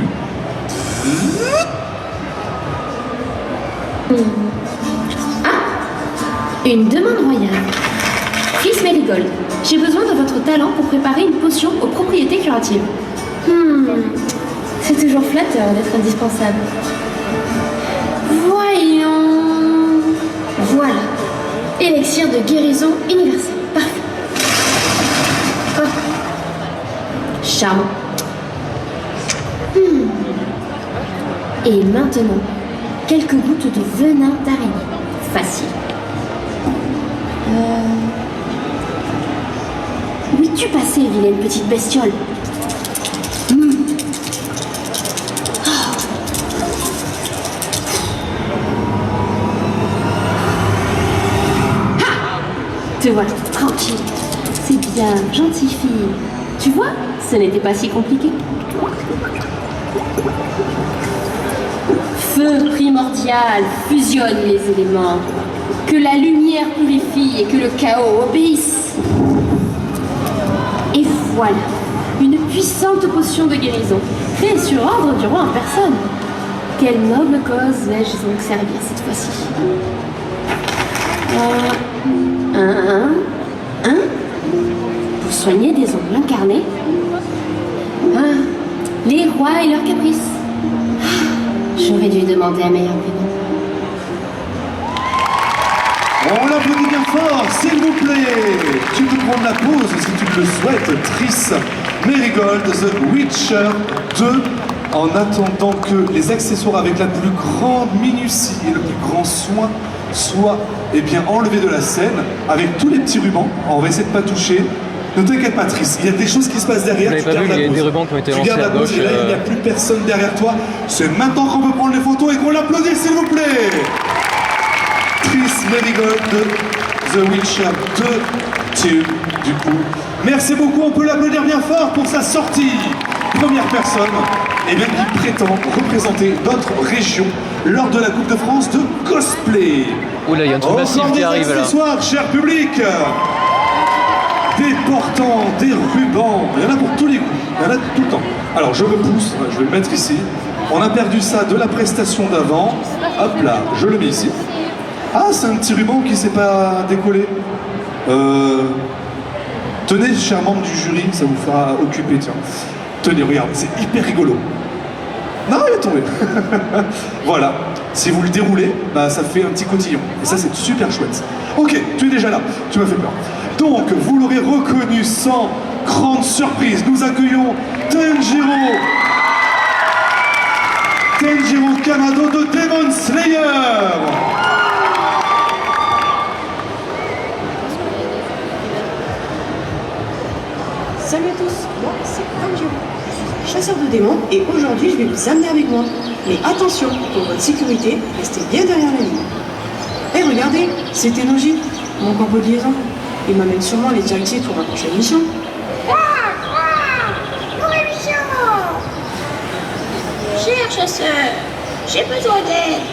S: Une demande royale. Triss Merigold, j'ai besoin de votre talent pour préparer une potion aux propriétés curatives. C'est toujours flatteur d'être indispensable. Voyons... Voilà. Élixir de guérison universelle. Parfait. Charmant. Et maintenant, quelques gouttes de venin d'araignée. Facile. Où es-tu passée, vilaine petite bestiole? Te voilà, tranquille. C'est bien, gentille fille. Tu vois, ce n'était pas si compliqué. Feu primordial fusionne les éléments. Que la lumière purifie et que le chaos obéisse. Et voilà, une puissante potion de guérison, créée sur ordre du roi en personne. Quelle noble cause vais-je donc servir cette fois-ci? Pour soigner des ongles incarnés. Les rois et leurs caprices. J'aurais dû demander un meilleur prénom.
F: On l'applaudit bien fort, s'il vous plaît. Tu peux prendre la pause si tu le souhaites, Triss Merigold, The Witcher 2. En attendant que les accessoires avec la plus grande minutie et le plus grand soin soient enlevés de la scène, avec tous les petits rubans. On va essayer de ne pas toucher. Ne t'inquiète pas, Triss, il y a des choses qui se passent derrière.
G: Vous n'avez pas vu, il y a des rubans qui ont été lancés à gauche.
F: Et là, il n'y a plus personne derrière toi. C'est maintenant qu'on peut prendre les photos et qu'on l'applaudit, s'il vous plaît. Triss Merigold de The Witcher 2 Tube, du coup. Merci beaucoup, on peut l'applaudir bien fort pour sa sortie. Première personne qui prétend représenter notre région lors de la Coupe de France de cosplay.
G: Oula, il y a un truc massif qui arrive là.
F: Des accessoires, cher public. Des portants, des rubans, il y en a pour tous les goûts, il y en a tout le temps. Alors je me pousse, je vais le mettre ici. On a perdu ça de la prestation d'avant. Hop là, je le mets ici. Ah, c'est un petit ruban qui ne s'est pas décollé. Tenez, cher membre du jury, ça vous fera occuper, tiens. Tenez, regarde, c'est hyper rigolo. Non, il est tombé. Voilà, si vous le déroulez, bah, ça fait un petit cotillon. Et ça, c'est super chouette. Ok, tu es déjà là, tu m'as fait peur. Donc, vous l'aurez reconnu sans grande surprise. Nous accueillons Tanjiro Kamado de Demon Slayer.
T: Salut à tous, moi c'est Tanjiro. Je suis chasseur de démons et aujourd'hui je vais vous amener avec moi. Mais attention, pour votre sécurité, restez bien derrière la ligne. Et regardez, c'est Tenoji, mon corbeau de liaison. Il m'amène sûrement les directives pour ma prochaine mission.
U: Nouvelle mission. Cher chasseur, j'ai besoin d'aide.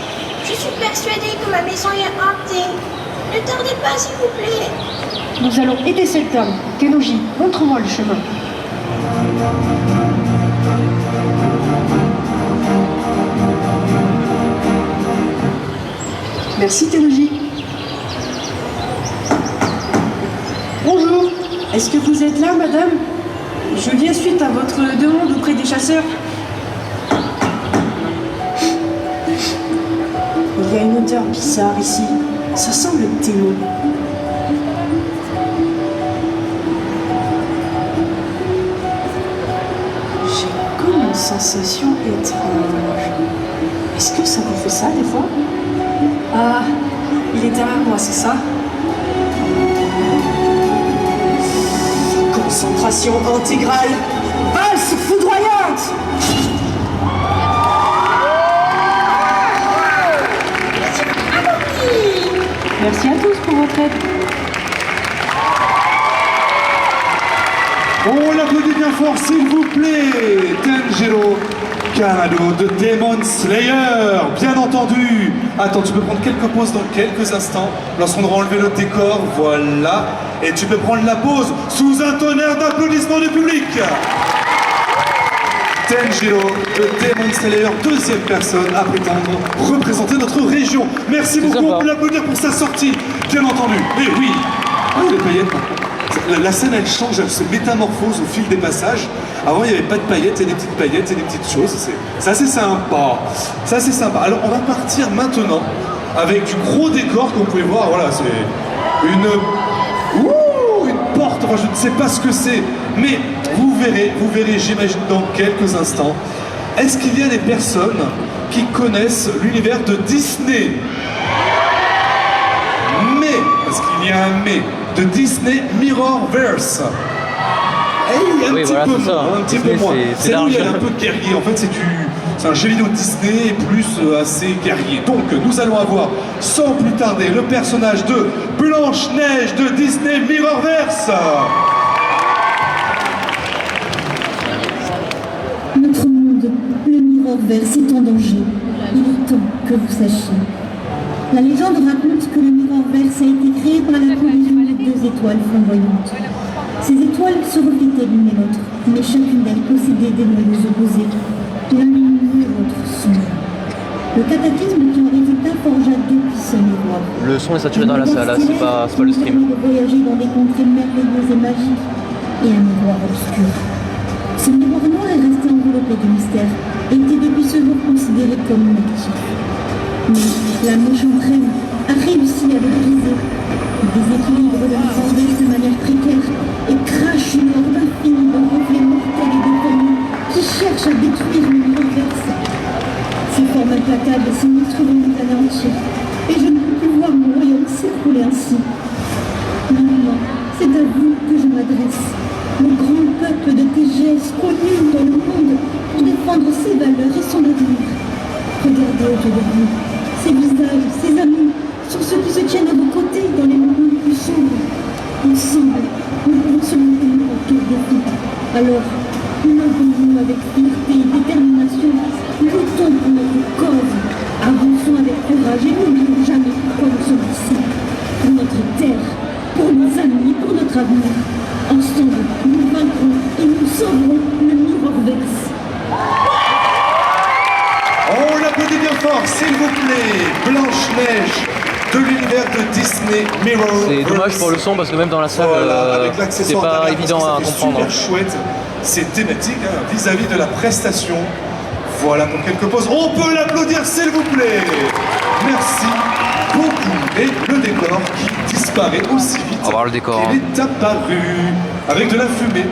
U: Je suis persuadée que ma maison est hantée. Ne tardez pas, s'il vous plaît.
K: Nous allons aider cet homme. Tenoji, montre-moi le chemin. Merci Tenoji. Bonjour, est-ce que vous êtes là, madame? Je viens suite à votre demande auprès des chasseurs. Il y a une odeur bizarre ici. Ça sent le théo. J'ai comme une sensation étrange. Est-ce que ça vous fait ça des fois? Ah, il est derrière moi, c'est ça? Concentration intégrale. Valse foudroyante. Merci à tous pour votre aide.
F: On l'applaudit bien fort, s'il vous plaît. Tanjiro Kamado de Demon Slayer, bien entendu. Attends, tu peux prendre quelques pauses dans quelques instants, lorsqu'on aura enlevé le décor, voilà. Et tu peux prendre la pause sous un tonnerre d'applaudissements du public. Tanjiro de Demon Slayer, deuxième personne à prétendre représenter notre région. Merci beaucoup, on peut l'applaudir pour sa sortie, bien entendu. Et oui, les paillettes, la scène elle change, elle se métamorphose au fil des passages. Avant il n'y avait pas de paillettes, il y a des petites paillettes, il y a des petites choses, ça c'est sympa. Ça c'est sympa. Alors on va partir maintenant avec du gros décor que vous pouvez voir, voilà, c'est une porte, enfin je ne sais pas ce que c'est, mais vous verrez, j'imagine dans quelques instants. Est-ce qu'il y a des personnes qui connaissent l'univers de Disney? Mais, parce qu'il y a un mais, de Disney Mirrorverse. Et un petit peu moins. C'est là où il y a un peu de guerrier. En fait, c'est un jeu vidéo Disney plus assez guerrier. Donc, nous allons avoir, sans plus tarder, le personnage de Blanche-Neige de Disney Mirrorverse.
V: Notre monde, le Mirrorverse, est en danger. Il est temps que vous sachiez. La légende raconte que le Mirrorverse a été créé par la collision de deux étoiles flamboyantes. Ces étoiles se reflétaient l'une et l'autre, mais chacune d'elles possédait des noyaux opposés. L'un lumineux et l'autre sombre. Le cataclysme qui en résulta forgea deux puissants miroirs.
G: Le son est saturé dans la salle, là, c'est pas le stream.
V: De voyager dans des contrées merveilleuses et magiques, et un miroir obscur. Ce miroir noir est resté enveloppé de mystère et était depuis ce jour considéré comme inactif. Mais la méchante reine a réussi à le briser. Il déséquilibre le Mirrorverse de manière précaire et crache une horde infinie de reflets mortels et déformés qui cherchent à détruire le Mirrorverse. Ses formes implacables et sinistres vont nous anéantir, et je ne peux plus voir mon royaume s'écrouler ainsi. Maintenant, C'est à vous que je m'adresse, le grand peuple de TGS connu dans le monde pour défendre ses valeurs et son avenir. Regardez autour de vous, ces visages, ces amis, sont ceux qui se tiennent à vos côtés dans les moments les plus sombres. Ensemble, nous pouvons se maintenir autour de vous. Alors, levons-nous avec fierté et détermination, luttons pour notre cause, avançons avec courage et n'oublions jamais pourquoi nous sommes ici. Pour notre terre, pour nos amis, pour notre avenir. Ensemble, nous vaincrons et nous sauverons le Mirrorverse.
F: On l'applaudit bien fort, s'il vous plaît. Blanche-Neige de l'univers de Disney Mirrorverse.
G: C'est dommage pour le son parce que même dans la salle, c'est pas évident à comprendre.
F: C'est super chouette, c'est thématique hein, vis-à-vis de la prestation. Voilà pour quelques pauses. On peut l'applaudir, s'il vous plaît. Merci beaucoup. Et le décor qui disparaît aussi vite.
G: On va voir le décor.
F: Il est apparu avec de la fumée.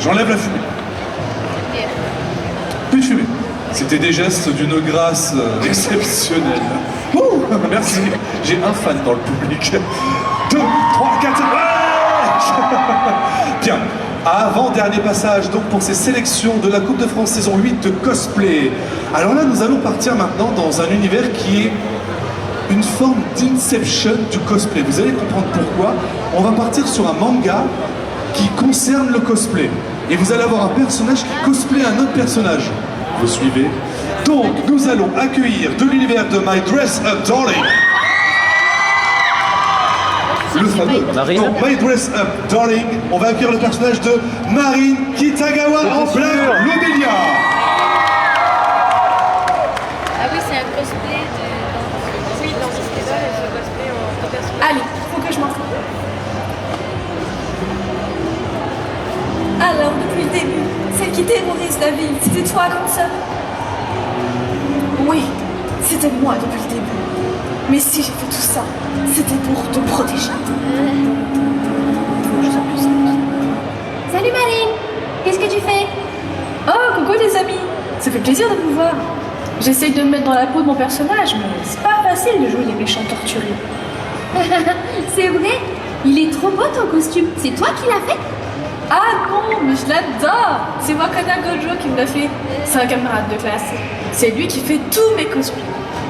F: J'enlève la fumée. Plus de fumée. C'était des gestes d'une grâce exceptionnelle. Ouh, merci. J'ai un fan dans le public. 2, 3, 4, Bien. Avant-dernier passage donc pour ces sélections de la Coupe de France saison 8 de cosplay. Alors là, nous allons partir maintenant dans un univers qui est une forme d'inception du cosplay. Vous allez comprendre pourquoi. On va partir sur un manga qui concerne le cosplay. Et vous allez avoir un personnage qui cosplay un autre personnage. Vous suivez? Donc, nous allons accueillir de l'univers de My Dress Up Darling. Le fameux.
G: Marine.
F: Donc, My Dress Up Darling, on va accueillir le personnage de Marine Kitagawa en plein Lobelia.
A: Ah oui, c'est un cosplay de... Oui, dans ce festival, elle se cosplay en personnage.
Q: Allez, faut que je m'en sorte. Alors, depuis le début, celle qui terrorise la ville, c'était toi comme ça? Oui, c'était moi depuis le début. Mais si j'ai fait tout ça, c'était pour te protéger.
S: Salut Marine, qu'est-ce que tu fais?
Q: Oh, coucou les amis. Ça fait plaisir de vous voir. J'essaye de me mettre dans la peau de mon personnage, mais c'est pas facile de jouer les méchants torturés.
S: C'est vrai? Il est trop beau ton costume, c'est toi qui l'as fait?
Q: Ah non, mais je l'adore. C'est Wakana Gojo qui me l'a fait. C'est un camarade de classe. C'est lui qui fait tous mes cosplays.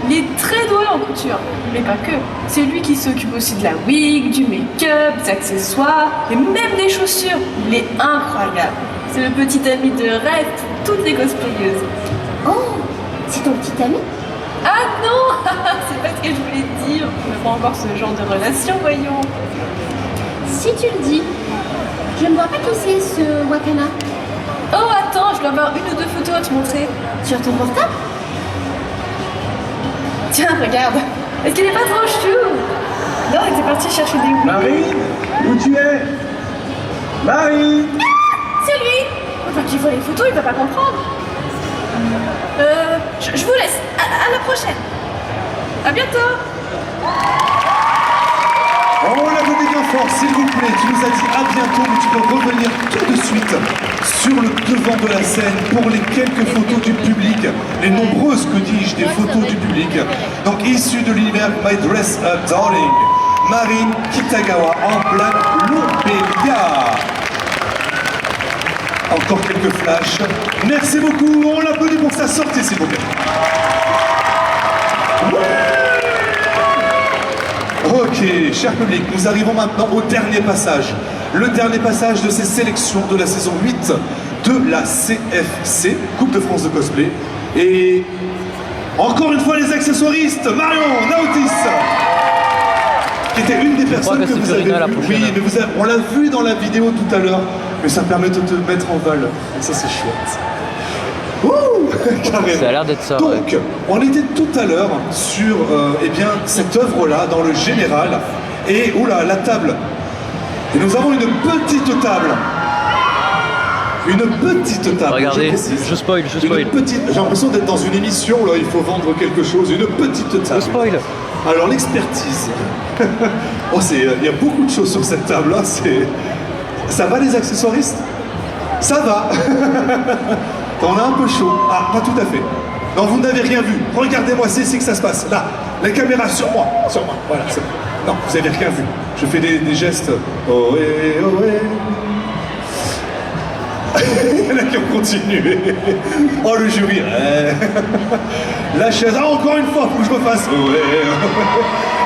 Q: Il est très doué en couture, mais pas que. C'est lui qui s'occupe aussi de la wig, du make-up, des accessoires et même des chaussures. Il est incroyable. C'est le petit ami de rêve pour toutes les cosplayeuses.
S: Oh, c'est ton petit ami?
Q: Ah non, c'est pas ce que je voulais dire. On n'a pas encore ce genre de relation, voyons.
S: Si tu le dis. Je ne vois pas qui c'est ce Wakana.
Q: Oh attends, je dois avoir une ou deux photos à te montrer.
S: Sur ton portable?
Q: Tiens, regarde. Est-ce qu'il est pas trop chou? Non, il était parti chercher des...
L: Marine, où tu es? Marine!
Q: Ah, c'est lui. Enfin, qu'il voit les photos, il va pas comprendre. Je vous laisse. À la prochaine. À bientôt.
F: On l'applaudit bien fort, s'il vous plaît. Tu nous as dit à bientôt, mais tu peux revenir tout de suite sur le devant de la scène pour les quelques photos du public, les nombreuses, que dis-je, des photos du public. Donc, issues de l'univers My Dress Up Darling, Marine Kitagawa en plein Lobelia. Encore quelques flashs. Merci beaucoup. On l'applaudit pour sa sortie, s'il vous plaît. Ok, cher public, nous arrivons maintenant au dernier passage. Le dernier passage de ces sélections de la saison 8 de la CFC, Coupe de France de cosplay. Et encore une fois les accessoiristes, Marion Nautis, qui était une des personnes que vous avez vues. Oui, mais on l'a vu dans la vidéo tout à l'heure, mais ça permet de te mettre en vol. Et ça c'est chouette. Ouh, carrément.
G: Ça a l'air d'être ça.
F: Donc,
G: ouais.
F: on était tout à l'heure sur eh bien, cette œuvre-là, dans le général, et oula, la table. Et nous avons une petite table. Une petite table.
G: Regardez, je spoil.
F: J'ai l'impression d'être dans une émission, là, il faut vendre quelque chose. Une petite table.
G: Je spoil.
F: Alors, l'expertise. Oh, il y a beaucoup de choses sur cette table-là. Ça va, les accessoiristes? Ça va. On a un peu chaud. Ah, pas tout à fait. Non, vous n'avez rien vu. Regardez-moi, c'est ici que ça se passe. Là, la caméra sur moi. Voilà, c'est bon. Non, vous avez rien vu. Je fais des gestes. Ohé, ohé. Il y en a qui ont continué. Oh, le jury. La chaise. Ah, encore une fois, faut que je refasse. Ohé.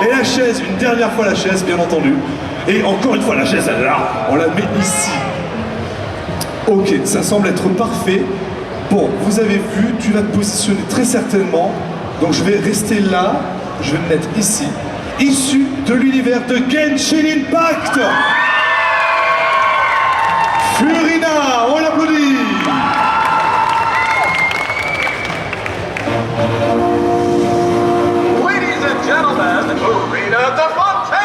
F: Et la chaise, une dernière fois la chaise, bien entendu. Et encore une fois la chaise, là. On la met ici. Ok, ça semble être parfait. Bon, vous avez vu, tu vas te positionner très certainement. Donc je vais rester là, je vais me mettre ici. Issu de l'univers de Genshin Impact. Furina, on l'applaudit.
E: Ladies and gentlemen, Furina the Fontaine!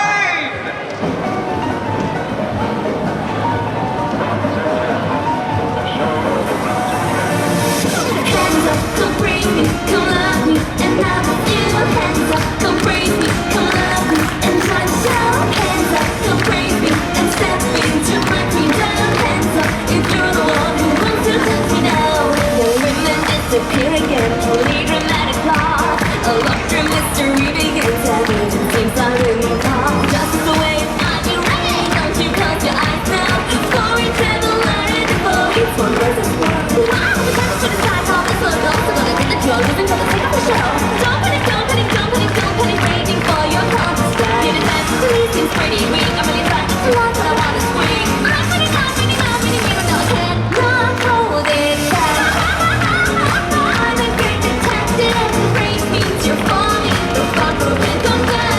M: Hands up, come break me, come love me, and I will you. Hands up, come break me, come love me, and try to show. Hands up, come break me, and step in to break me down. Hands up, if you're the one who wants to touch me now. Young women disappear again, totally dramatic plot. A luxury mystery begins, emergency siren call. Just the way it's on you, right? Don't you close your eyes now? Story traveler in the book, it's one versus one. Wow, the time to decide how this one goes. I'm gonna get the drug, even for the sake of the show. Don't panic, don't panic, don't panic, don't panic, waiting for your call to start. Give it time to leave, seems pretty weak. I'm really trying to love, but I wanna squeak. I'm pretty down, pretty down, pretty even though I can't not hold it back. I'm a great detective, great means you're falling. The fun for it goes down.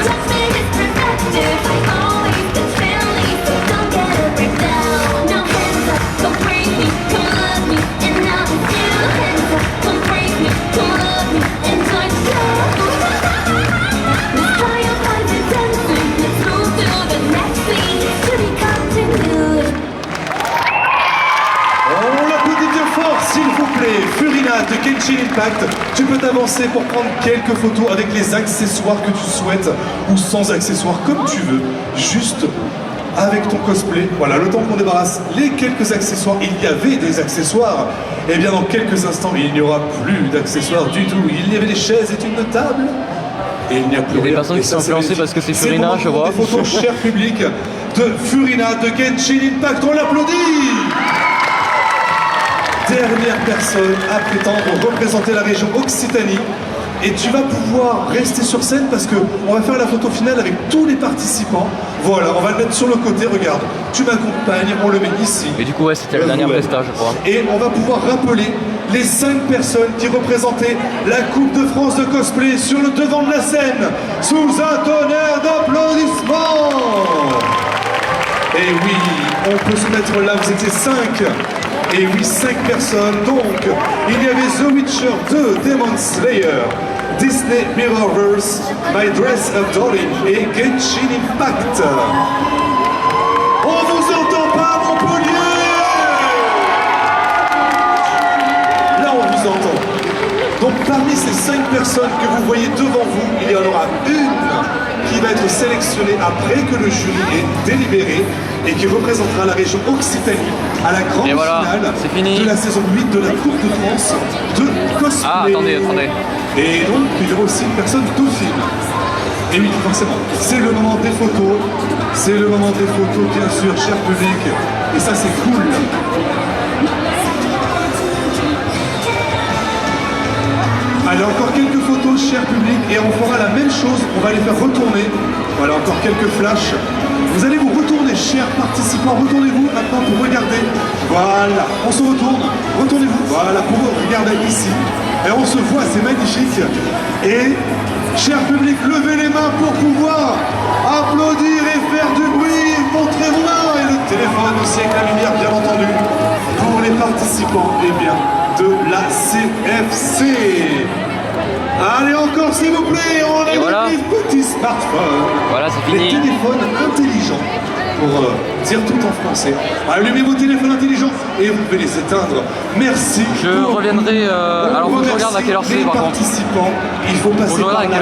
M: Judgment is perspective, I always been friendly, so don't get a breakdown. Now hands up, come break me, come love me, and now it's you. Hands up, come break me, come love me, and join the show. Let's try your minds and dancing, let's move to the next scene, to be continued.
F: On l'applaudit bien fort, s'il vous plaît. Furina de Genshin Impact, tu peux t'avancer pour prendre quelques photos avec les accessoires que tu souhaites ou sans accessoires, comme tu veux. Juste avec ton cosplay. Voilà, le temps qu'on débarrasse les quelques accessoires. Il y avait des accessoires. Et bien dans quelques instants, il n'y aura plus d'accessoires du tout. Il y avait des chaises et une table. Et il n'y a plus
G: Il y a des
F: rien.
G: personnes
F: Et
G: qui
F: ça,
G: sont
F: c'est
G: influencées
F: magnifique.
G: parce que c'est
F: C'est
G: Furina,
F: le moment
G: je vois.
F: Des photos, cher public, de Furina de Genshin Impact. On l'applaudit. Dernière personne à prétendre représenter la région Occitanie. Et tu vas pouvoir rester sur scène parce qu'on va faire la photo finale avec tous les participants. Voilà, on va le mettre sur le côté, regarde. Tu m'accompagnes, on le met ici.
G: Et du coup, ouais, c'était la dernière prestage, je crois.
F: Et on va pouvoir rappeler les 5 personnes qui représentaient la Coupe de France de cosplay sur le devant de la scène, sous un tonnerre d'applaudissements. Et oui, on peut se mettre là, vous étiez 5. Et oui, 5 personnes. Donc, il y avait The Witcher 2, Demon Slayer, Disney Mirrorverse, My Dress Up Darling et Genshin Impact. On vous entend pas, Montpellier? Là, on vous entend. Donc, parmi ces 5 personnes que vous voyez devant vous, il y en aura une qui va être sélectionnée après que le jury ait délibéré et qui représentera la région Occitanie à la grande finale de la saison 8 de la Coupe de France de cosplay.
G: Ah, attendez.
F: Et donc, il y aura aussi une personne dauphine. Et oui, forcément, c'est le moment des photos. C'est le moment des photos, bien sûr, cher public. Et ça, c'est cool. Allez, encore quelques photos, cher public, et on fera la même chose. On va les faire retourner. Voilà, encore quelques flashs. Vous allez vous retourner, chers participants. Retournez-vous maintenant pour regarder. Voilà, on se retourne. Retournez-vous. Voilà, pour regarder ici. Et on se voit, c'est magnifique. Et, cher public, levez les mains pour pouvoir applaudir et faire du bruit. Montrez vos mains. Et le téléphone aussi avec la lumière, bien entendu. Pour les participants, eh bien, de la CFC. Allez, encore s'il vous plaît, on a
G: voilà.
F: les petits smartphones.
G: Voilà, c'est fini.
F: Les téléphones intelligents, pour dire tout en français. Allumez vos téléphones intelligents et vous pouvez les éteindre. Merci.
G: Je reviendrai. Alors, faut que je regarde à quelle heure c'est, par contre.
F: Participants, il faut passer par là.